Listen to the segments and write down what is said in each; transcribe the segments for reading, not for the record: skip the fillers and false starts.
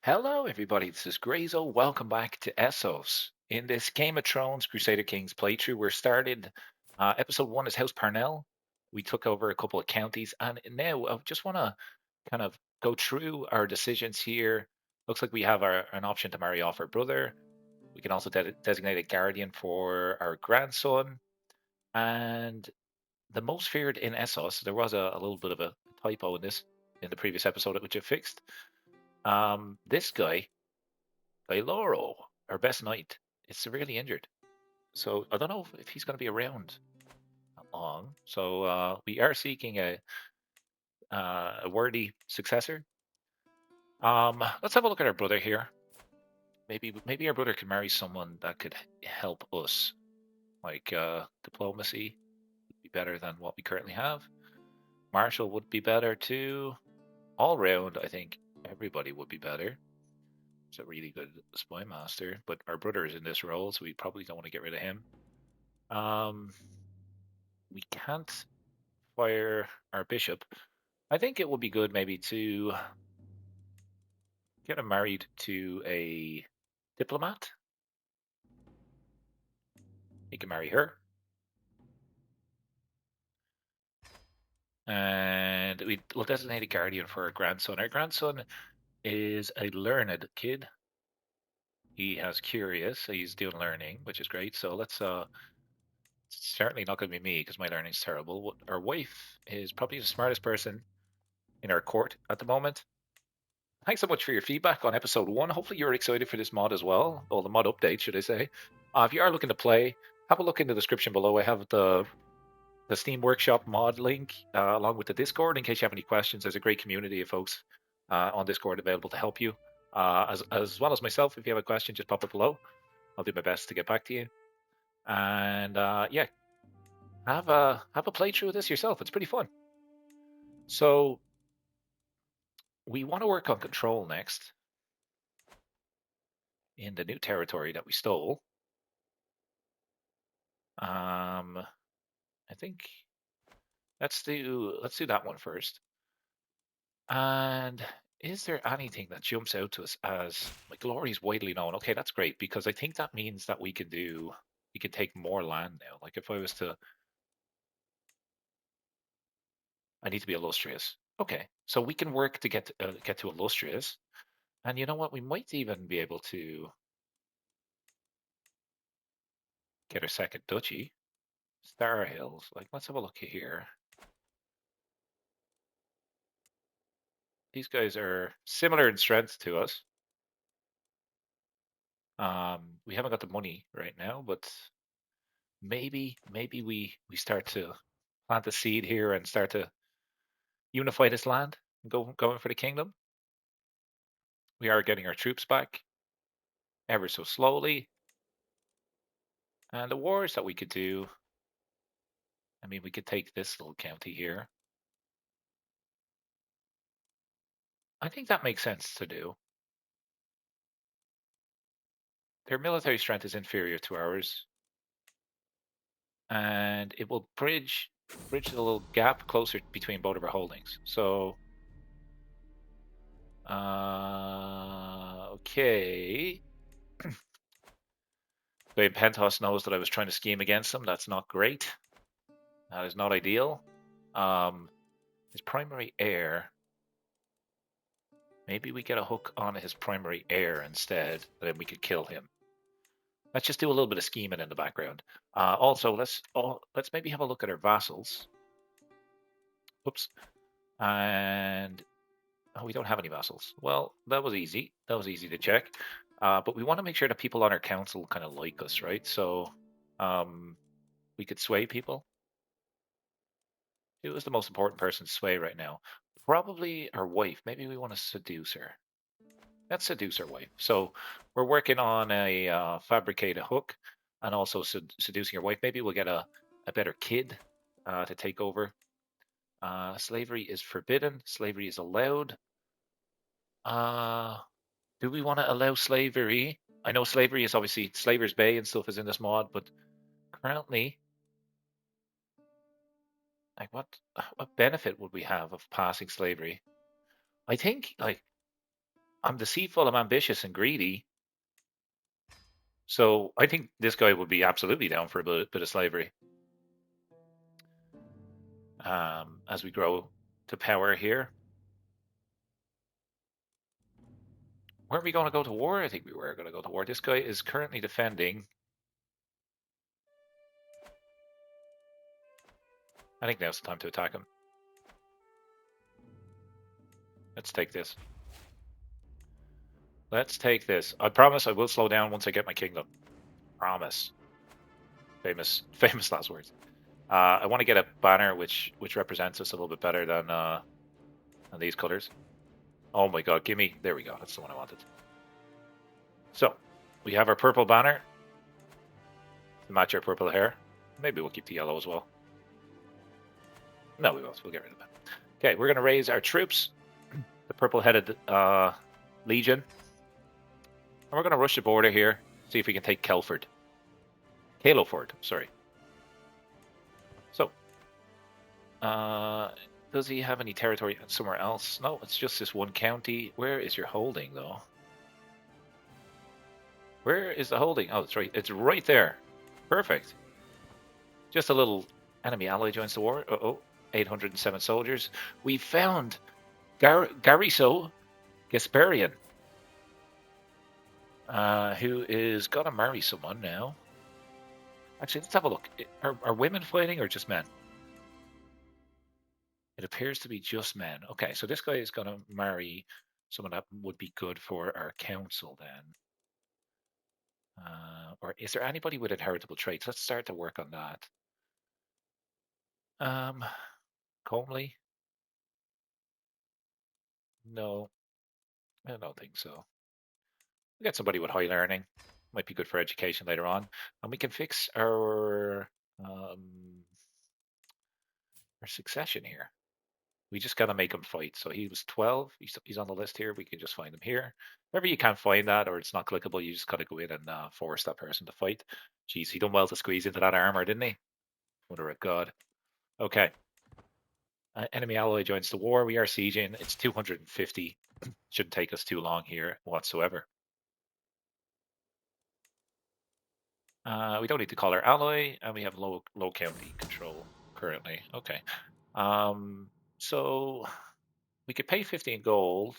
Hello, everybody. This is Grazo. Welcome back to Essos. In this Game of Thrones Crusader Kings playthrough, we're started. Episode 1 is House Parnell. We took over a couple of counties, and now I just want to kind of go through our decisions here. Looks like we have an option to marry off our brother. We can also designate a guardian for our grandson. And the most feared in Essos, there was a little bit of a typo in the previous episode, which I fixed. This guy. Bailoro, our best knight, is severely injured. So I don't know if he's going to be around long. So we are seeking a worthy successor. Let's have a look at our brother here. Maybe our brother can marry someone that could help us. Like diplomacy would be better than what we currently have. Marshall would be better too. All round, I think everybody would be better. It's a really good spy master, but our brother is in this role, so we probably don't want to get rid of him. Um, we can't fire our bishop. I think it would be good maybe to get him married to a diplomat. He can marry her. And we'll designate a guardian for our grandson. Our grandson is a learned kid. He has curious, so he's doing learning, which is great. So let's it's certainly not going to be me because my learning's terrible. Our wife is probably the smartest person in our court at the moment. Thanks so much for your feedback on episode 1. Hopefully you're excited for this mod as well, or the mod update, should I say. If you are looking to play, have a look in the description below. I have the Steam Workshop mod link along with the Discord in case you have any questions. There's a great community of folks on Discord available to help you. As well as myself, if you have a question, just pop it below. I'll do my best to get back to you. And yeah, have a playthrough of this yourself. It's pretty fun. So we want to work on control next in the new territory that we stole. I think let's do that one first. And is there anything that jumps out to us as my glory is widely known? Okay, that's great because I think that means that we can take more land now. Like if I was to, I need to be illustrious. Okay, so we can work to get to illustrious, and you know what? We might even be able to get our second duchy, Star Hills. Like let's have a look here. These guys are similar in strength to us. We haven't got the money right now, but maybe we start to plant the seed here and start to unify this land and going for the kingdom. We are getting our troops back ever so slowly. And the wars that we could do, I mean, we could take this little county here. I think that makes sense to do. Their military strength is inferior to ours, and it will bridge the little gap closer between both of our holdings. So, okay. Dwayne Pentos knows that I was trying to scheme against him. That's not great. That is not ideal. His primary heir. Maybe we get a hook on his primary heir instead, then we could kill him. Let's just do a little bit of scheming in the background. Also, let's maybe have a look at our vassals. Oops. And oh, we don't have any vassals. Well, that was easy. That was easy to check. But we want to make sure that people on our council kind of like us, right? So we could sway people. Who is the most important person to sway right now? Probably our wife. Maybe we want to seduce her. Let's seduce our wife. So we're working on a fabricate a hook and also seducing your wife. Maybe we'll get a better kid to take over. Slavery is forbidden. Slavery is allowed. Do we want to allow slavery? I know slavery is obviously Slaver's Bay and stuff is in this mod, but currently, like what benefit would we have of passing slavery? I think like I'm deceitful, I'm ambitious and greedy. So I think this guy would be absolutely down for a bit of slavery. As we grow to power here. Weren't we going to go to war? I think we were going to go to war. This guy is currently defending. I think now's the time to attack him. Let's take this. Let's take this. I promise I will slow down once I get my kingdom. Promise. Famous last words. I want to get a banner which represents us a little bit better than these colors. Oh my god, give me. There we go. That's the one I wanted. So, we have our purple banner to match our purple hair. Maybe we'll keep the yellow as well. No, we won't. We'll get rid of that. Okay, we're going to raise our troops. The purple-headed Legion. And we're going to rush the border here. See if we can take Kelford. Caloford, sorry. So, does he have any territory somewhere else? No, it's just this one county. Where is your holding, though? Where is the holding? Oh, that's right. It's right there. Perfect. Just a little enemy ally joins the war. Uh-oh. 807 soldiers. We found Gariso Gasparian, who is going to marry someone now. Actually, let's have a look. Are women fighting or just men? It appears to be just men. Okay, so this guy is going to marry someone that would be good for our council then. Or is there anybody with inheritable traits? Let's start to work on that. Comely? No, I don't think so. We get somebody with high learning. Might be good for education later on. And we can fix our succession here. We just got to make him fight. So he was 12. He's on the list here. We can just find him here. Whenever you can't find that or it's not clickable, you just got to go in and force that person to fight. Jeez, he done well to squeeze into that armor, didn't he? Mother of God. Okay. Enemy ally joins the war. We are sieging. It's 250. Shouldn't take us too long here whatsoever. We don't need to call our ally, and we have low county control currently. Okay. So we could pay 15 gold,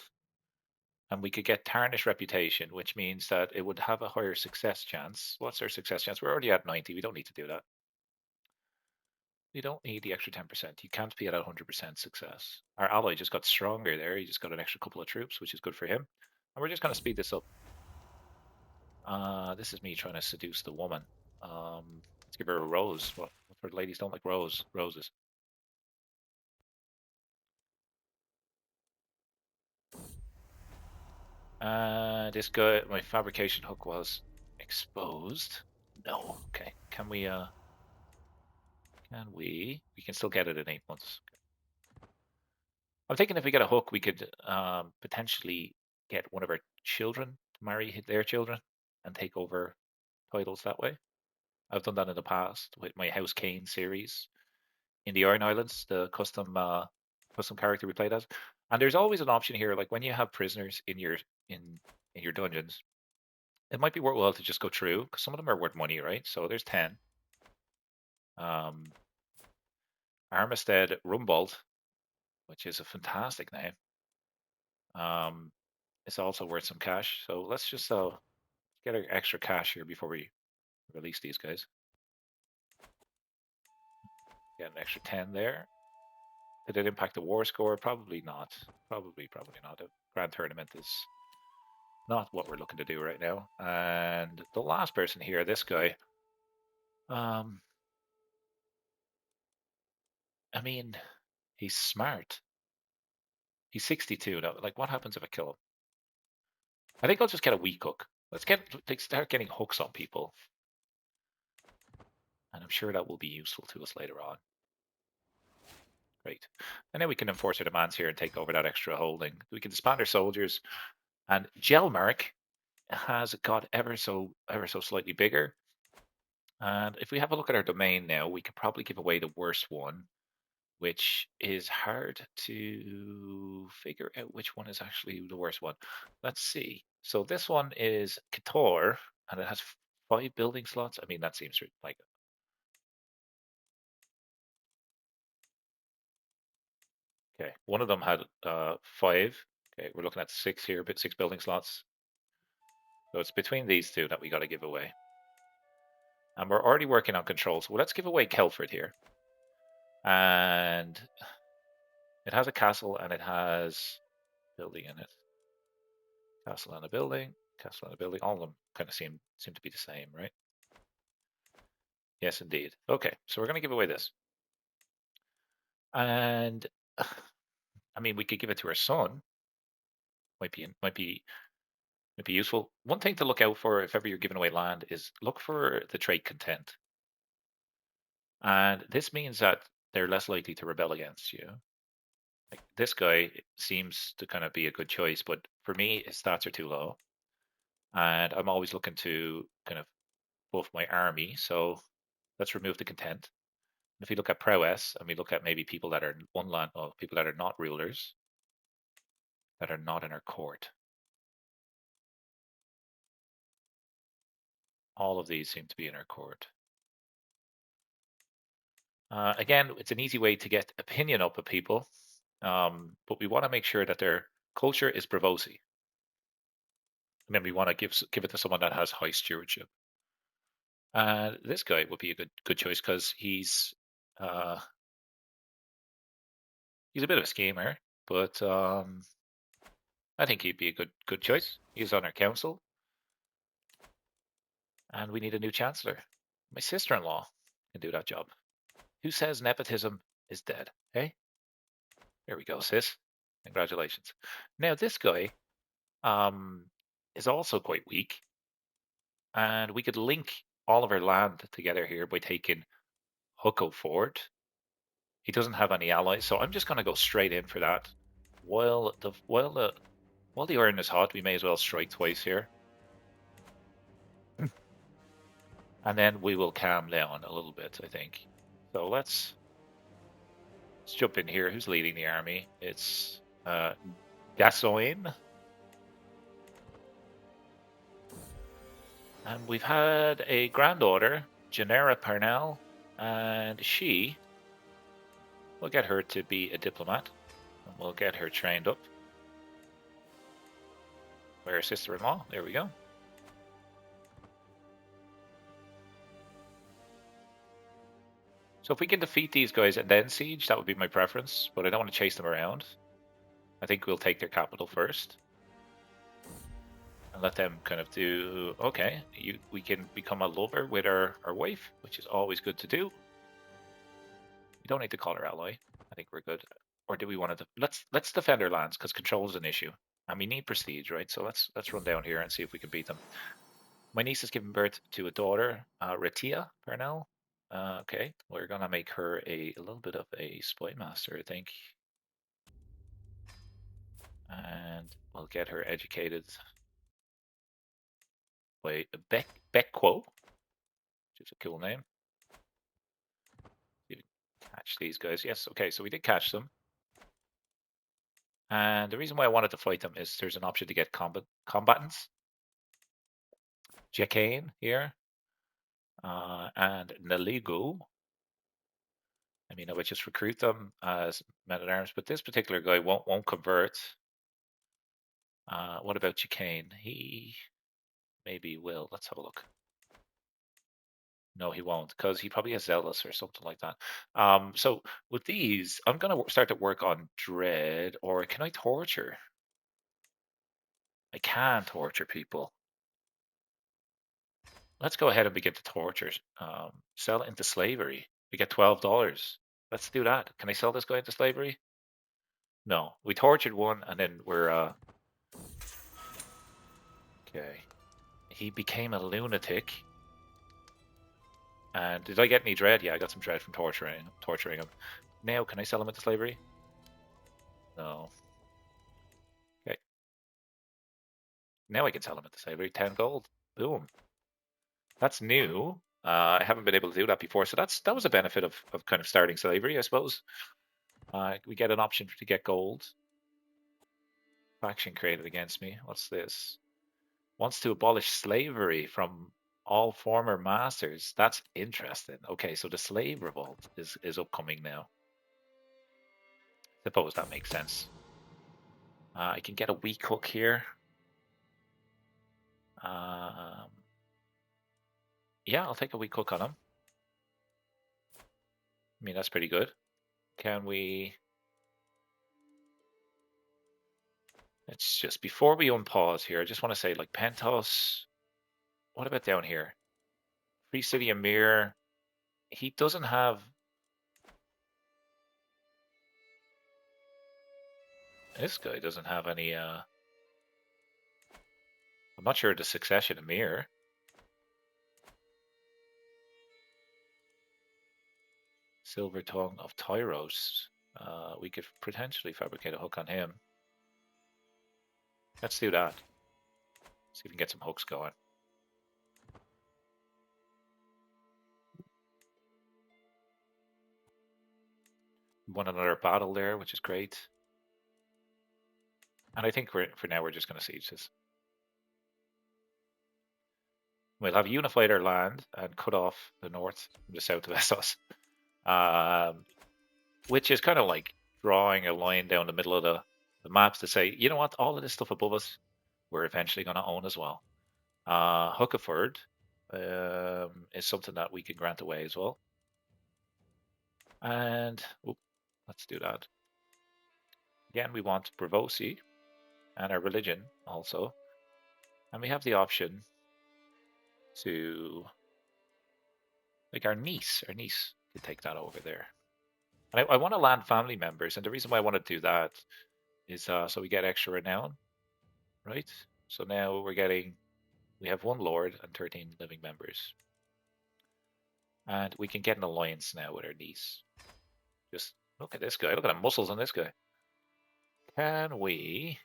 and we could get tarnished reputation, which means that it would have a higher success chance. What's our success chance? We're already at 90. We don't need to do that. We don't need the extra 10%. You can't be at 100% success. Our ally just got stronger there. He just got an extra couple of troops, which is good for him. And we're just going to speed this up. This is me trying to seduce the woman. Let's give her a rose. What for ladies don't like roses. This guy, my fabrication hook was exposed. No. Okay. We can still get it in 8 months. I'm thinking if we get a hook, we could potentially get one of our children to marry their children and take over titles that way. I've done that in the past with my House Kane series in the Iron Islands, the custom character we played as. And there's always an option here, like when you have prisoners in your dungeons, it might be worthwhile to just go through because some of them are worth money, right? So there's 10. Armistead Rumbold, which is a fantastic name. It's also worth some cash. So let's just get our extra cash here before we release these guys. Get an extra 10 there. Did it impact the war score? Probably not. Probably not. A grand tournament is not what we're looking to do right now. And the last person here, this guy. I mean, he's smart. He's 62 now. Like, what happens if I kill him? I think I'll just get a weak hook. Let's start getting hooks on people. And I'm sure that will be useful to us later on. Great. And then we can enforce our demands here and take over that extra holding. We can disband our soldiers. And Gelmark has got ever so slightly bigger. And if we have a look at our domain now, we could probably give away the worst one, which is hard to figure out which one is actually the worst one. Let's see. So this one is Qatar, and it has 5 building slots. I mean, that seems like okay. One of them had 5. Okay, we're looking at 6 here, but 6 building slots. So it's between these two that we got to give away. And we're already working on controls. Well, let's give away Kelford here. And it has a castle and it has building in it. Castle and a building, castle and a building. All of them kind of seem to be the same, right? Yes, indeed. Okay, so we're going to give away this. And I mean, we could give it to our son. Might be useful. One thing to look out for if ever you're giving away land is look for the trait content. And this means that they're less likely to rebel against you. Like this guy seems to kind of be a good choice, but for me, his stats are too low. And I'm always looking to kind of buff my army. So let's remove the content. If we look at prowess and we look at maybe people that are unland, or people that are not rulers, that are not in our court, all of these seem to be in our court. Again, it's an easy way to get opinion up of people, but we want to make sure that their culture is Braavosi. And then we want to give it to someone that has high stewardship. This guy would be a good choice because uh, he's a bit of a schemer, but I think he'd be a good choice. He's on our council, and we need a new chancellor. My sister-in-law can do that job. Who says nepotism is dead? Hey, there we go, sis. Congratulations. Now this guy um, is also quite weak, and we could link all of our land together here by taking Hucko Fort. He doesn't have any allies, so I'm just going to go straight in for that. While the iron is hot, we may as well strike twice here. And then we will calm down a little bit, I think. So let's jump in here. Who's leading the army? It's Gasoin. And we've had a granddaughter, Janera Parnell, and she will get her to be a diplomat. And we'll get her trained up. Where's sister-in-law? There we go. So if we can defeat these guys and then siege, that would be my preference, but I don't want to chase them around. I think we'll take their capital first. And let them kind of do, okay, we can become a lover with our wife, which is always good to do. We don't need to call her ally. I think we're good. Or do we want to, let's defend our lands, because control is an issue. And we need prestige, right? So let's run down here and see if we can beat them. My niece has given birth to a daughter, Ratia Parnell. Okay, we're gonna make her a little bit of a spy master, I think. And we'll get her educated by Beckquo, which is a cool name. You catch these guys. Yes, okay, so we did catch them. And the reason why I wanted to fight them is there's an option to get combatants. Jacane here. And Naligo. I mean, I would just recruit them as men-at-arms, but this particular guy won't convert. What about Chicane? He maybe will. Let's have a look. No, he won't, because he probably has Zealous or something like that. So with these, I'm going to start to work on Dread, or can I torture? I can torture people. Let's go ahead and begin to torture. Sell into slavery. We get $12. Let's do that. Can I sell this guy into slavery? No. We tortured one, and then we're... Okay. He became a lunatic. And did I get any dread? Yeah, I got some dread from torturing him. Now, can I sell him into slavery? No. Okay. Now I can sell him into slavery. 10 gold. Boom. That's new. I haven't been able to do that before, so that was a benefit of kind of starting slavery, I suppose. We get an option to get gold. Faction created against me. What's this? Wants to abolish slavery from all former masters. That's interesting. Okay, so the slave revolt is upcoming now. Suppose that makes sense. I can get a weak hook here. Yeah, I'll take a weak hook on him. I mean, that's pretty good. Can we... It's just, before we unpause here, I just want to say, like, Pentos... What about down here? Free City Emir. He doesn't have... This guy doesn't have any... I'm not sure the succession Emir. Silver Tongue of Tyros. We could potentially fabricate a hook on him. Let's do that. See if we can get some hooks going. Won another battle there, which is great. And I think for now we're just going to siege this. We'll have unified our land and cut off the north from the south of Essos. Which is kind of like drawing a line down the middle of the maps to say, you know what, all of this stuff above us, we're eventually going to own as well. Huckaford is something that we can grant away as well. And let's do that. Again, we want Braavosi and our religion also. And we have the option to, like, our niece can take that over there. And I want to land family members, and the reason why I want to do that is so we get extra renown, right? So now we have 1 lord and 13 living members. And we can get an alliance now with our niece. Just look at this guy, look at the muscles on this guy. Can we...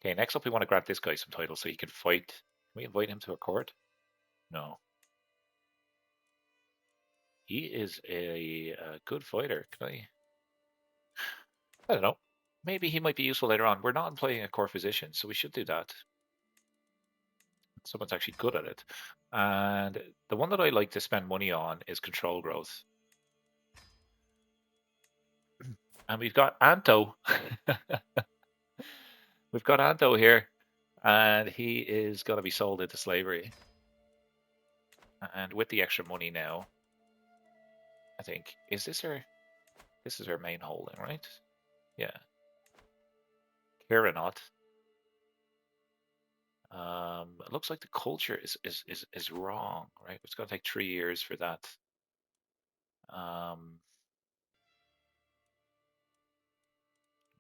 Okay, next up we want to grant this guy some titles so he can fight. Can we invite him to a court? No. He is a good fighter. Can I don't know. Maybe he might be useful later on. We're not playing a core physician, so we should do that. Someone's actually good at it. And the one that I like to spend money on is control growth. And we've got Anto. We've got Anto here. And he is going to be sold into slavery. And with the extra money now, I think, this is her main holding, right? Yeah. Kiranot. It looks like the culture is wrong, right? It's going to take 3 years for that.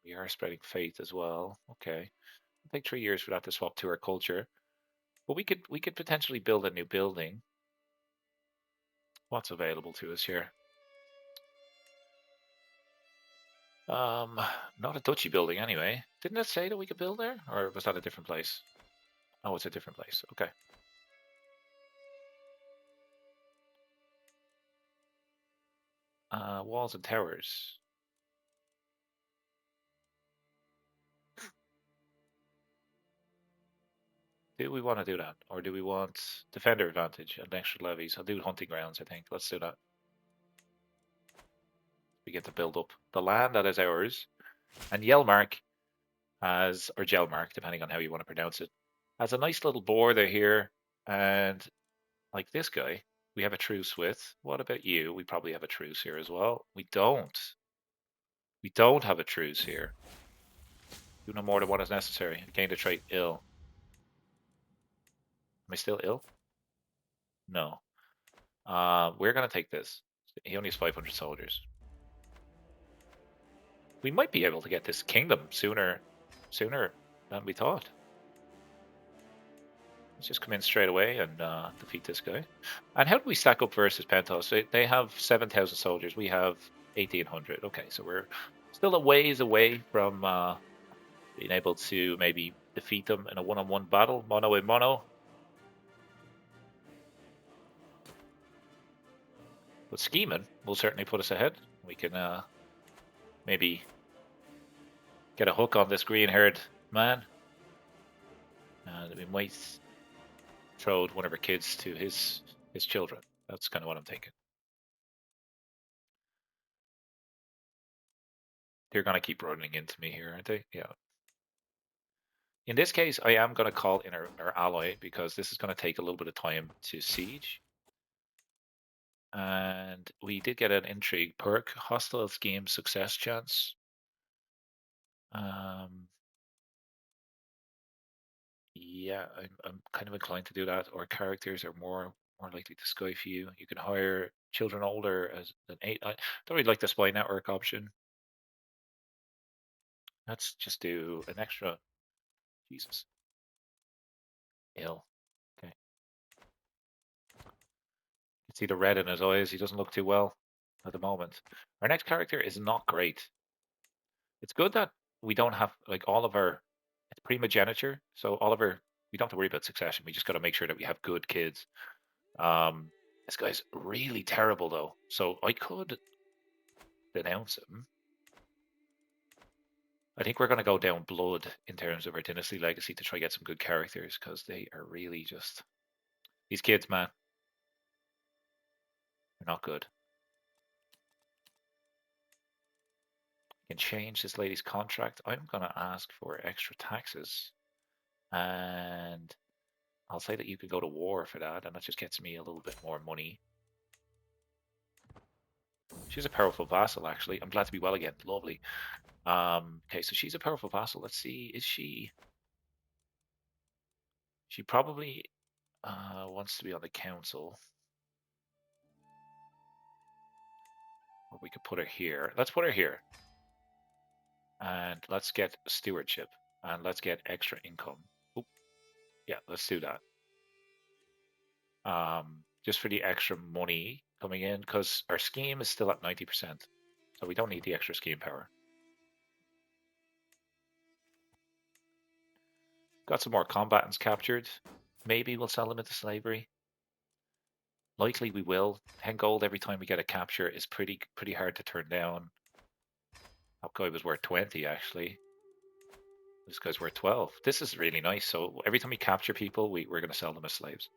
We are spreading faith as well. Okay, it'll take 3 years for that to swap to our culture, but we could potentially build a new building. What's available to us here? Not a duchy building anyway. Didn't it say that we could build there, or was that a different place? Oh, it's a different place. Okay. Walls and towers. Do we want to do that? Or do we want defender advantage and extra levies? I'll do hunting grounds, I think. Let's do that. We get to build up the land that is ours. And Yelmark has, or Gelmark, depending on how you want to pronounce it, has a nice little border here. And like this guy, we have a truce with. What about you? We probably have a truce here as well. We don't. We don't have a truce here. Do no more than what is necessary. Gain the trait ill. Am I still ill? No. We're going to take this. He only has 500 soldiers. We might be able to get this kingdom sooner than we thought. Let's just come in straight away and defeat this guy. And how do we stack up versus Pentos? They have 7,000 soldiers. We have 1,800. Okay, so we're still a ways away from being able to maybe defeat them in a one-on-one battle, mono a mono. But scheming will certainly put us ahead. We can maybe get a hook on this green-haired man. And we might throw one of our kids to his children. That's kind of what I'm thinking. They're going to keep running into me here, aren't they? Yeah. In this case, I am going to call in our ally because this is going to take a little bit of time to siege. And we did get an intrigue perk, hostile scheme success chance. Yeah, I'm kind of inclined to do that. Or characters are more likely to sky for you. You can hire children older as than 8. I don't really like the spy network option. Let's just do an extra. Jesus. Ill. Okay. You can see the red in his eyes. He doesn't look too well at the moment. Our next character is not great. It's good that we don't have like all of our. It's primogeniture, so all of our. We don't have to worry about succession. We just got to make sure that we have good kids. This guy's really terrible though, so I could denounce him. I think we're going to go down blood in terms of our dynasty legacy to try get some good characters because they are really just these kids, man. They're not good. You can change this lady's contract. I'm going to ask for extra taxes, and I'll say that you could go to war for that, and that just gets me a little bit more money. She's a powerful vassal, actually. I'm glad to be well again. Lovely. Okay, so she's a powerful vassal. Let's see. Is she? She probably wants to be on the council. Or we could put her here. Let's put her here. And let's get stewardship. And let's get extra income. Oop. Yeah, let's do that. Just for the extra money coming in, because our scheme is still at 90%. So we don't need the extra scheme power. Got some more combatants captured. Maybe we'll sell them into slavery. Likely we will. 10 gold every time we get a capture is pretty hard to turn down. That guy was worth 20 actually. This guy's worth 12. This is really nice. So every time we capture people, we're going to sell them as slaves.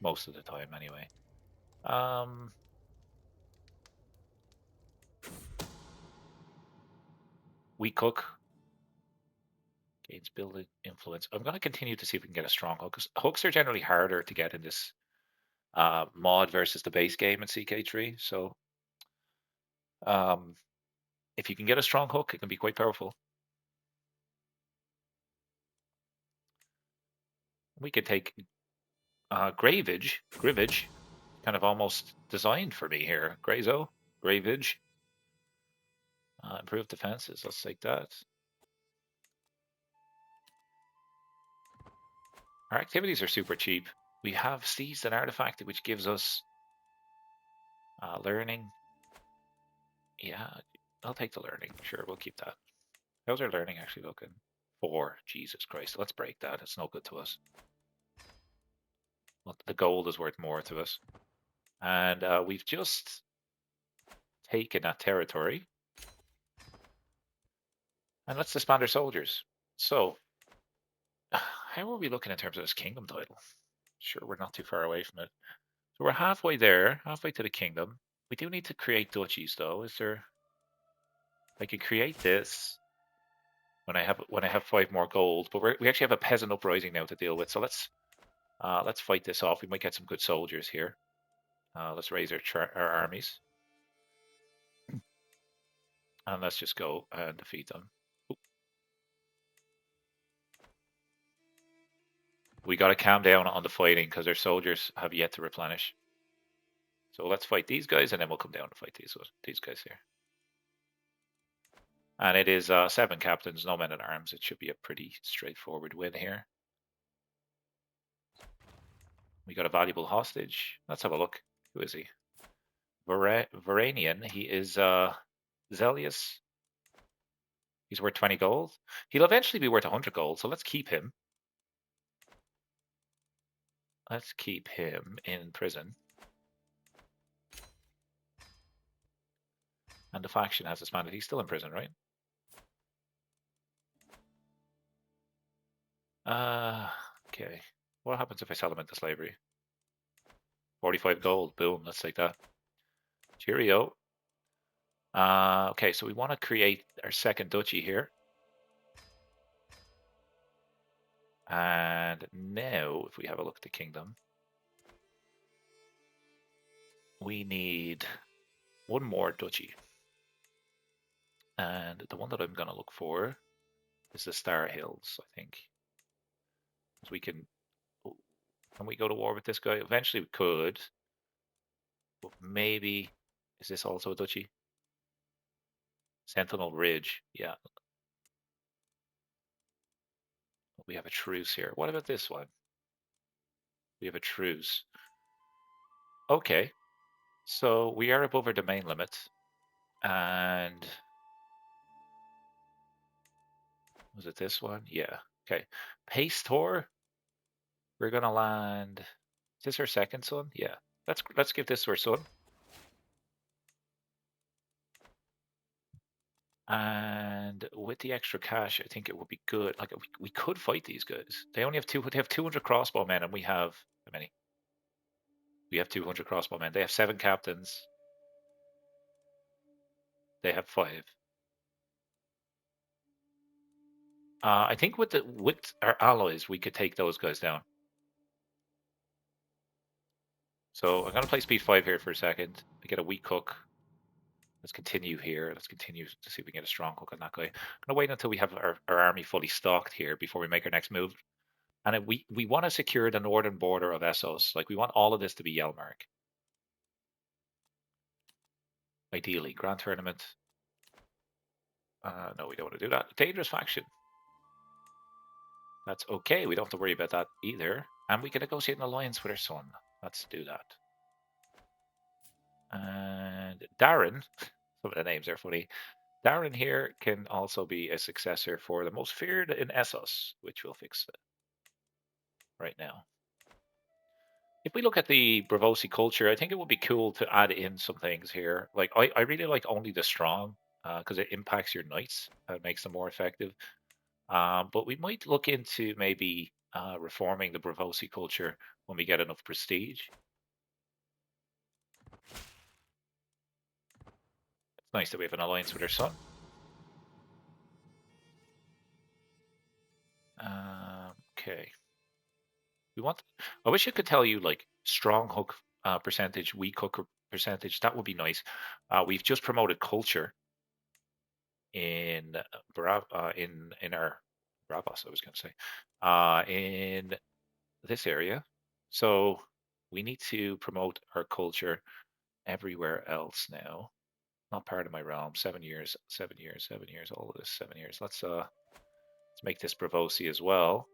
Most of the time anyway. We cook. Gains building influence. I'm going to continue to see if we can get a strong hook. Because hooks are generally harder to get in this mod versus the base game in CK3. So if you can get a strong hook, it can be quite powerful. We could take Gravage, kind of almost designed for me here. Gravage. Improved defenses, let's take that. Our activities are super cheap. We have seized an artifact which gives us learning. Yeah, I'll take the learning. Sure, we'll keep that. How's our learning actually looking? 4. Jesus Christ, let's break that. It's no good to us. Well, the gold is worth more to us. And we've just taken that territory. And let's disband our soldiers. So, how are we looking in terms of this kingdom title? Sure, we're not too far away from it. So we're halfway there, halfway to the kingdom. We do need to create duchies, though. Is there? I could create this when I have 5 more gold, but we actually have a peasant uprising now to deal with. So let's fight this off. We might get some good soldiers here. Let's raise our armies, and let's just go and defeat them. Oop. We got to calm down on the fighting because our soldiers have yet to replenish. So let's fight these guys, and then we'll come down to fight these guys here. And it is 7 captains, no men at arms. It should be a pretty straightforward win here. We got a valuable hostage. Let's have a look. Who is he? Varanian. He is Zelius. He's worth 20 gold. He'll eventually be worth 100 gold, so let's keep him. Let's keep him in prison. And the faction has disbanded. He's still in prison, right? Okay. What happens if I sell him into slavery? 45 gold. Boom. Let's take that. Cheerio. Okay, so we want to create our second duchy here. And now, if we have a look at the kingdom, we need one more duchy. And the one that I'm going to look for is the Star Hills, I think. So we can we go to war with this guy? Eventually we could. But maybe, is this also a duchy? Sentinel Ridge, yeah. We have a truce here. What about this one? We have a truce. Okay, so we are above our domain limit. And was it this one? Yeah. Okay. Pastor. We're gonna land. Is this our second son? Yeah. Let's give this to our son. And with the extra cash, I think it would be good. Like we could fight these guys. They only have they have 200 crossbow men, and we have how many? We have 200 crossbow men. They have 7 captains. They have 5. I think with our allies, we could take those guys down. So I'm gonna play speed 5 here for a second. I get a weak hook. Let's continue here. Let's continue to see if we can get a strong hook on that guy. I'm gonna wait until we have our army fully stocked here before we make our next move. And we want to secure the northern border of Essos. Like we want all of this to be Yelmark. Ideally, Grand Tournament. No, we don't want to do that. Dangerous faction. That's okay. We don't have to worry about that either. And we can negotiate an alliance with our son. Let's do that. And Darren, some of the names are funny. Darren here can also be a successor for the most feared in Essos, which we'll fix right now. If we look at the Braavosi culture, I think it would be cool to add in some things here. Like I really like only the strong because it impacts your knights and makes them more effective. But we might look into maybe reforming the Braavosi culture when we get enough prestige. It's nice that we have an alliance with our son. Okay. We want. I wish I could tell you like strong hook percentage, weak hook percentage. That would be nice. We've just promoted culture in in our Braavos, I was going to say, in this area. So we need to promote our culture everywhere else now. Not part of my realm. 7 years, 7 years, 7 years. All of this 7 years. Let's make this Braavosi as well.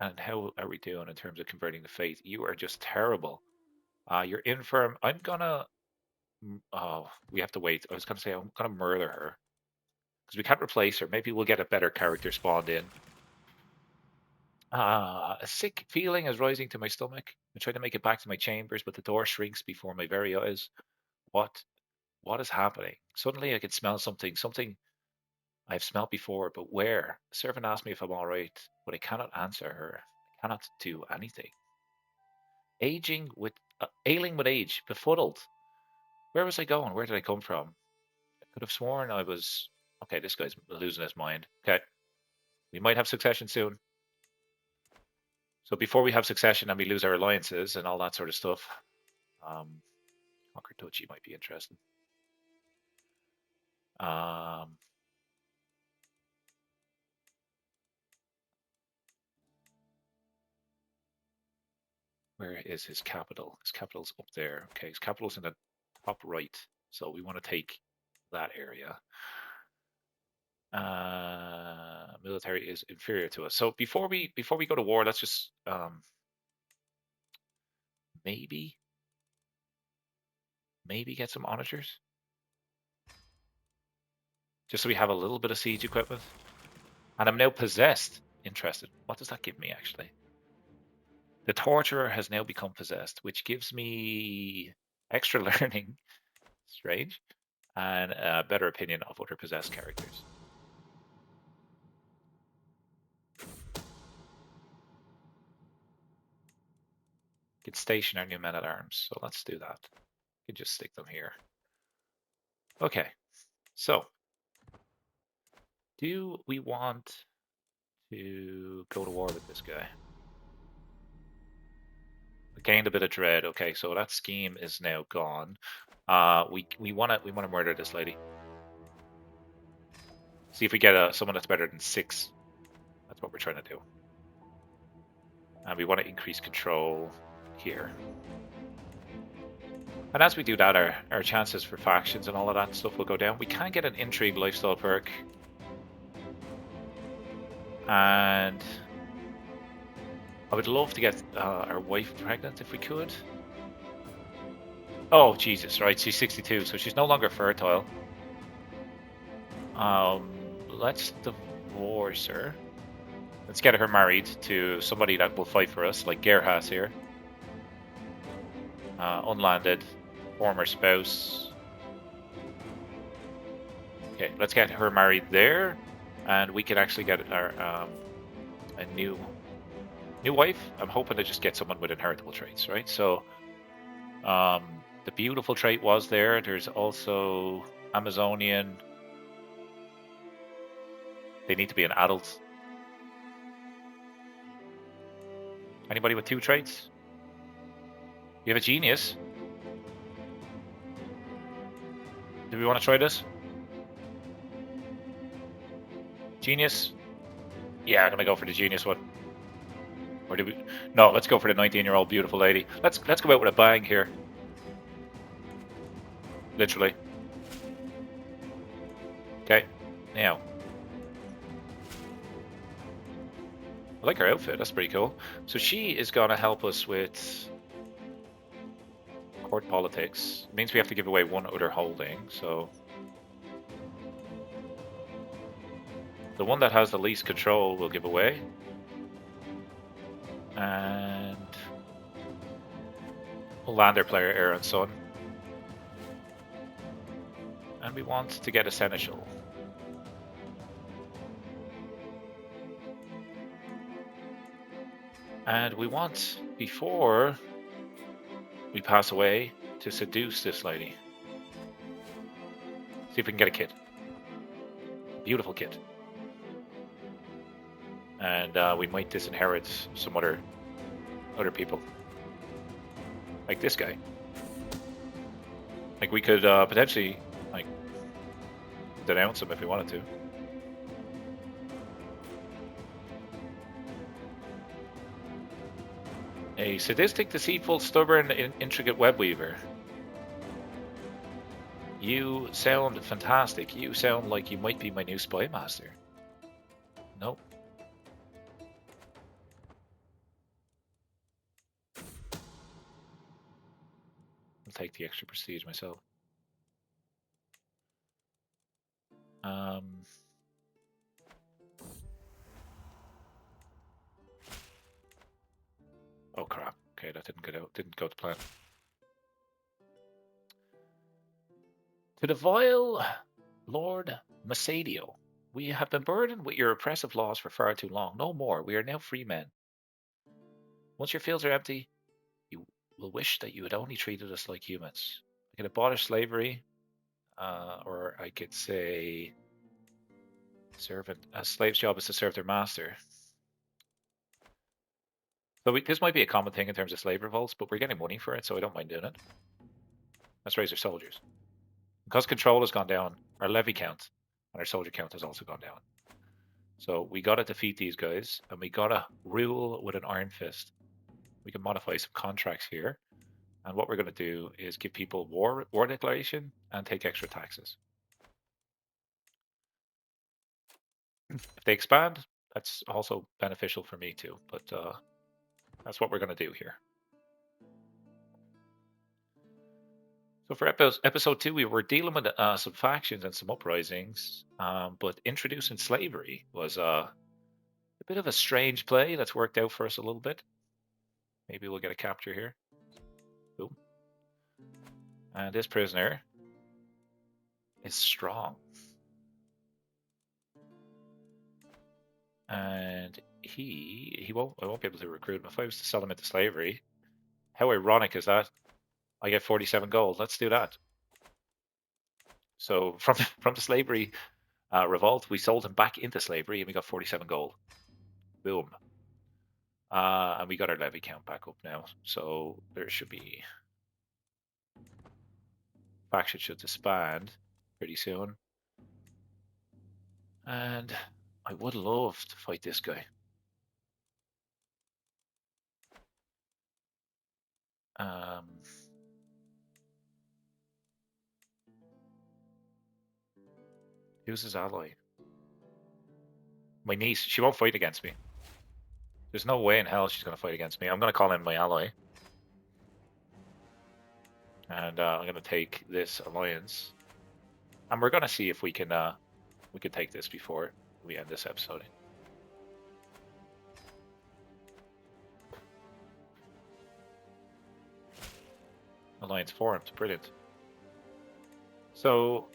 And how are we doing in terms of converting the faith? You are just terrible. You're infirm. I'm gonna. Oh, we have to wait. I was gonna say I'm gonna murder her because we can't replace her. Maybe we'll get a better character spawned in. A sick feeling is rising to my stomach. I try to make it back to my chambers, but the door shrinks before my very eyes. What? What is happening? Suddenly I can smell something. Something I've smelled before, but where? The servant asked me if I'm all right, but I cannot answer her. I cannot do anything. Ailing with age, befuddled. Where was I going? Where did I come from? I could have sworn I was. Okay, this guy's losing his mind. Okay, we might have succession soon. So before we have succession and we lose our alliances and all that sort of stuff, Conquer Duchy might be interesting. Where is his capital? His capital's up there. Okay, his capital's in the top right. So we want to take that area. Military is inferior to us. So before we go to war, let's just maybe get some onagers. Just so we have a little bit of siege equipment. And I'm now possessed. Interested. What does that give me actually? The torturer has now become possessed, which gives me extra learning. Strange. and a better opinion of other possessed characters. Can station our new men at arms, so let's do that. We can just stick them here. Okay, so do we want to go to war with this guy? Gained a bit of dread. Okay, so that scheme is now gone. We wanna murder this lady. See if we get someone that's better than 6. That's what we're trying to do. And we want to increase control here. And as we do that, our chances for factions and all of that stuff will go down. We can get an intrigue lifestyle perk. And I would love to get our wife pregnant if we could. Oh, Jesus, right, she's 62, so she's no longer fertile. Let's divorce her. Let's get her married to somebody that will fight for us, like Gerhas here. Unlanded, former spouse. Okay, let's get her married there, and we can actually get our a new wife. I'm hoping to just get someone with inheritable traits, right? So, the beautiful trait was there. There's also Amazonian. They need to be an adult. Anybody with 2 traits? You have a genius. Do we want to try this? Genius? Yeah, I'm gonna go for the genius one. Or do we? No, let's go for the 19-year-old beautiful lady. Let's go out with a bang here. Literally. Okay. Now. I like her outfit. That's pretty cool. So she is gonna help us with court politics. It means we have to give away 1 other holding. So the one that has the least control will give away. And we'll land our player Aaron Son. And we want to get a seneschal. And we want, before we pass away, to seduce this lady. See if we can get a kid. Beautiful kid. And we might disinherit some other people. Like this guy. Like we could potentially like denounce him if we wanted to. A sadistic, deceitful, stubborn, intricate web weaver. You sound fantastic. You sound like you might be my new spy master. Nope. I'll take the extra prestige myself. Oh crap. Okay, that didn't go to plan. To the vile Lord Masadio, we have been burdened with your oppressive laws for far too long. No more. We are now free men. Once your fields are empty, you will wish that you had only treated us like humans. I can abolish slavery, or I could say a slave's job is to serve their master. So this might be a common thing in terms of slave revolts, but we're getting money for it, so I don't mind doing it. Let's raise our soldiers. Because control has gone down, our levy count and our soldier count has also gone down. So we gotta defeat these guys, and we gotta rule with an iron fist. We can modify some contracts here, and what we're gonna do is give people war declaration and take extra taxes. If they expand, that's also beneficial for me too, but that's what we're gonna do here. So for episode 2, we were dealing with some factions and some uprisings, but introducing slavery was a bit of a strange play that's worked out for us a little bit. Maybe we'll get a capture here. Boom. And this prisoner is strong. And I won't be able to recruit him. If I was to sell him into slavery, how ironic is that? I get 47 gold. Let's do that. So from the slavery revolt, we sold him back into slavery and we got 47 gold. Boom. And we got our levy count back up now. So there should be... Faction should disband pretty soon. And I would love to fight this guy. Who's his ally? My niece. She won't fight against me. There's no way in hell she's going to fight against me. I'm going to call in my ally. And I'm going to take this alliance. And we're going to see if we can take this before we end this episode. Alliance formed. Brilliant. So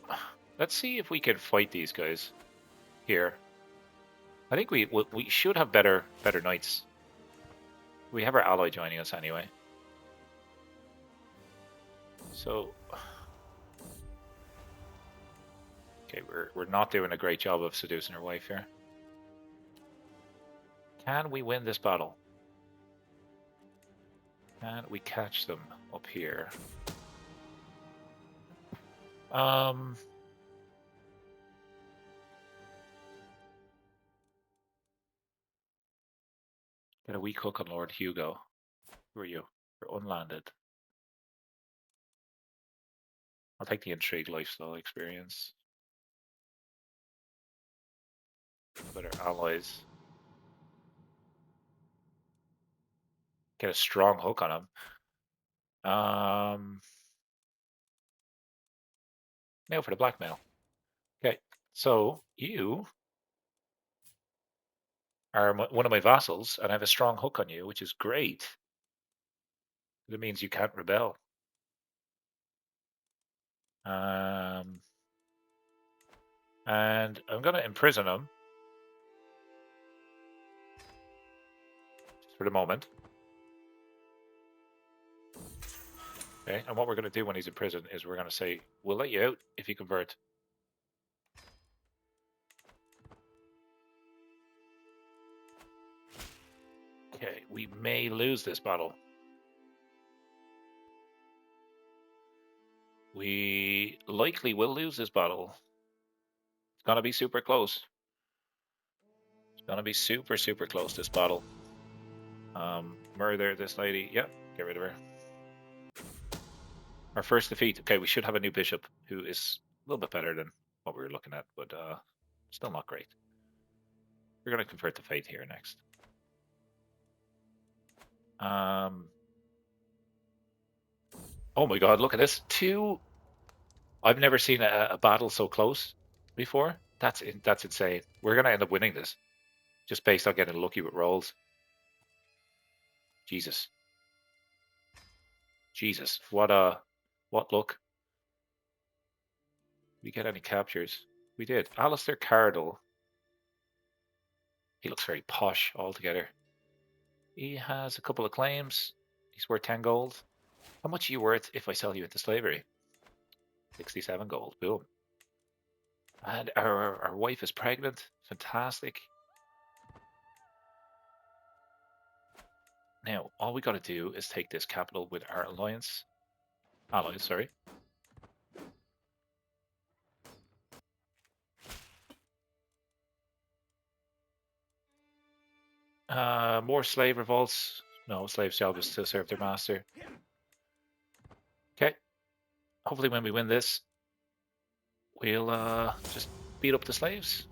let's see if we can fight these guys here. I think we should have better knights. We have our ally joining us anyway. So okay, we're not doing a great job of seducing our wife here. Can we win this battle? Can we catch them up here? Get a weak hook on Lord Hugo. Who are you? You're unlanded. I'll take the intrigue lifestyle experience. With our allies. Get a strong hook on him. Now for the blackmail. Okay, so you are one of my vassals, and I have a strong hook on you, which is great. It means you can't rebel. And I'm going to imprison him. Just for the moment. Okay, and what we're going to do when he's in prison is we're going to say, we'll let you out if you convert. Okay, we may lose this battle. We likely will lose this battle. It's going to be super close. It's going to be super, super close, this battle. Murder this lady. Yep, get rid of her. Our first defeat. Okay, we should have a new bishop who is a little bit better than what we were looking at, but still not great. We're going to convert to faith here next. Oh my god, look at this. I've never seen a battle so close before. That's insane. We're going to end up winning this. Just based on getting lucky with rolls. Jesus. Jesus. What luck. Did we get any captures? We did. Alistair Cardle. He looks very posh altogether. He has a couple of claims. He's worth 10 gold. How much are you worth if I sell you into slavery? 67 gold. Boom. And our wife is pregnant. Fantastic. Now, all we got to do is take this capital with our allies, sorry. More slave revolts. No, slave's job is to serve their master. Okay. Hopefully when we win this, we'll just beat up the slaves.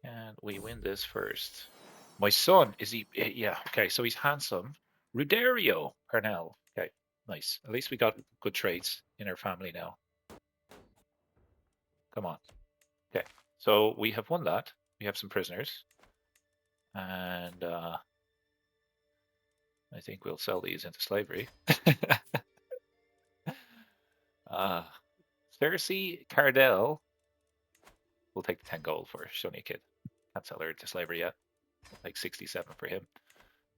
Can we win this first? My son, is he? Yeah, okay, so he's handsome. Rudario Parnell. Okay, nice. At least we got good traits in our family now. Come on. Okay, so we have won that. We have some prisoners. And I think we'll sell these into slavery. Cersei Cardell. We'll take the 10 gold for her. She's only a kid. Can't sell her into slavery yet. We'll take 67 for him.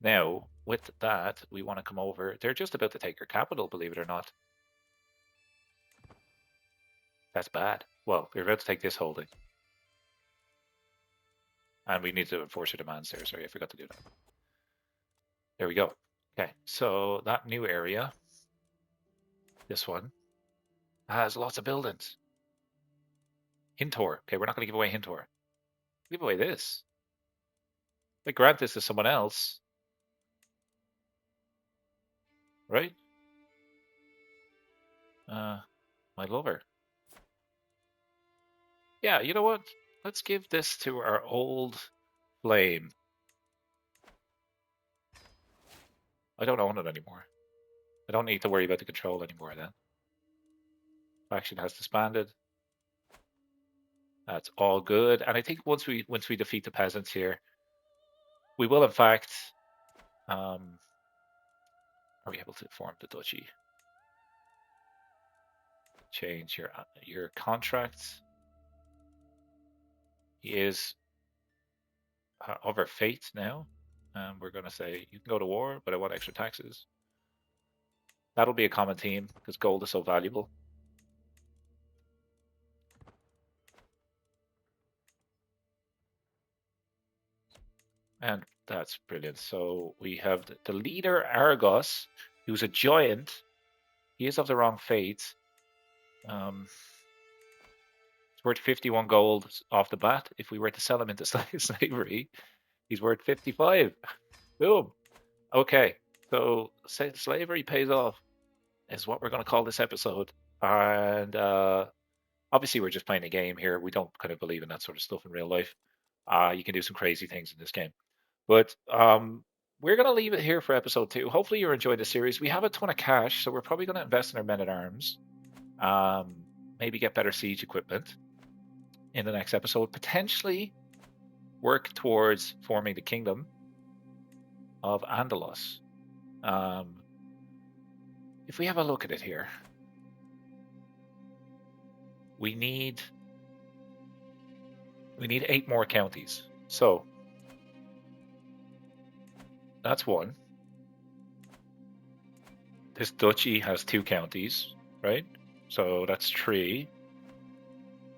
Now, with that, we want to come over. They're just about to take her capital, believe it or not. That's bad. Well, they're about to take this holding. And we need to enforce her demands there. Sorry, I forgot to do that. There we go. Okay, so that new area, this one, has lots of buildings. Hintor. Okay, we're not going to give away Hintor. Give away this. If I grant this to someone else, right? My lover. Yeah, you know what? Let's give this to our old flame. I don't own it anymore. I don't need to worry about the control anymore then. Faction has disbanded. That's all good. And I think once we defeat the peasants here, we will in fact are we able to form the duchy? Change your contracts. He is of our fate now. We're going to say you can go to war, but I want extra taxes. That'll be a common theme because gold is so valuable. And that's brilliant. So we have the leader Argos, who's a giant. He is of the wrong fate. It's worth 51 gold off the bat. If we were to sell him into slavery, he's worth 55. Boom. Okay, so slavery pays off is what we're going to call this episode. And obviously, we're just playing a game here. We don't kind of believe in that sort of stuff in real life. You can do some crazy things in this game. But we're going to leave it here for episode 2. Hopefully, you're enjoying the series. We have a ton of cash, so we're probably going to invest in our men-at-arms. Maybe get better siege equipment in the next episode. Potentially work towards forming the kingdom of Andalos. If we have a look at it here, we need 8 more counties. So that's 1. This duchy has 2 counties, right? So that's 3.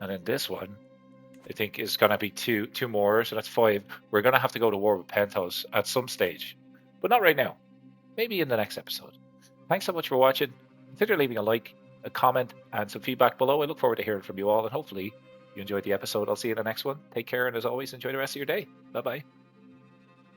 And then this one, I think, is going to be two more. So that's 5. We're going to have to go to war with Pentos at some stage, but not right now. Maybe in the next episode. Thanks so much for watching. Consider leaving a like, a comment, and some feedback below. I look forward to hearing from you all, and hopefully you enjoyed the episode. I'll see you in the next one. Take care, and as always, enjoy the rest of your day. Bye-bye.